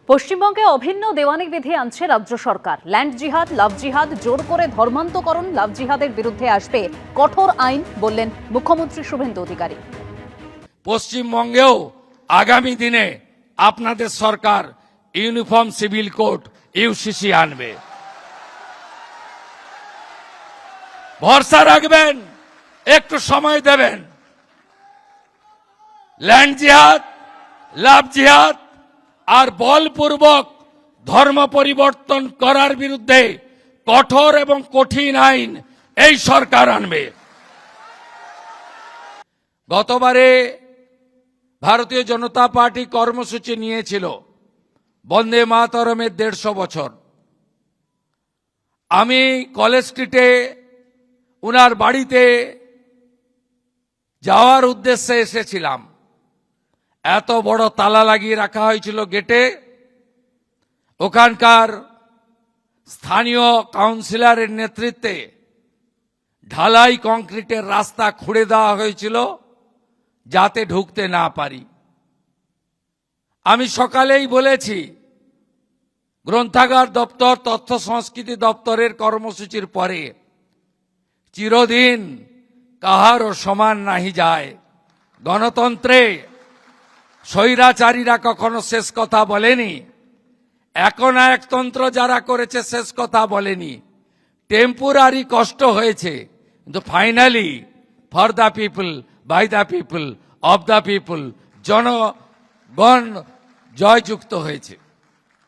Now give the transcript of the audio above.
পশ্চিমবঙ্গে অভিন্ন দেওয়ানি বিধি আনছে রাজ্য সরকার। ল্যান্ড জিহাদ, লাভ জিহাদ, জোর করে ধর্মান্তকরণ, লাভ জিহাদের বিরুদ্ধে আসবে কঠোর আইন, বললেন মুখ্যমন্ত্রী শুভেন্দু অধিকারী। পশ্চিমবঙ্গেও আগামী দিনে আপনাদের সরকার ইউনিফর্ম সিভিল কোড ইউসিসি আনবে। ভরসা রাখবেন, একটু সময় দেবেন। ল্যান্ড জিহাদ, লাভ জিহাদ আর বলপূর্বক ধর্ম পরিবর্তন করার বিরুদ্ধে কঠোর এবং কঠিন আইন এই সরকার আনবে। গতবারে ভারতীয় জনতা পার্টি কর্মসূচি নিয়েছিল বন্দে মাতরমের 150 বছর। আমি কলেজ স্ট্রিটে উনার বাড়িতে যাওয়ার উদ্দেশ্যে এসেছিলাম। এত বড় তালা লাগিয়ে রাখা হয়েছিল গেটে। ওখানকার স্থানীয় কাউন্সিলরের নেতৃত্বে ঢালাই কংক্রিটের রাস্তা খুঁড়ে দেওয়া হয়েছিল যাতে ঢুকতে না পারি। আমি সকালেই বলেছি, গ্রন্থাগার দপ্তর, তথ্য সংস্কৃতি দপ্তরের কর্মসূচির পরে চিরদিন কাহারও সমান নাহি যায়। গণতন্ত্রে স্বৈরাচারীরা কখনো শেষ কথা বলেনি, একনায়কতন্ত্র যারা করেছে শেষ কথা বলেনি। টেম্পোরারি কষ্ট হয়েছে, কিন্তু finally for the people, by the people, of the people, জনগণ জয়যুক্ত হয়েছে।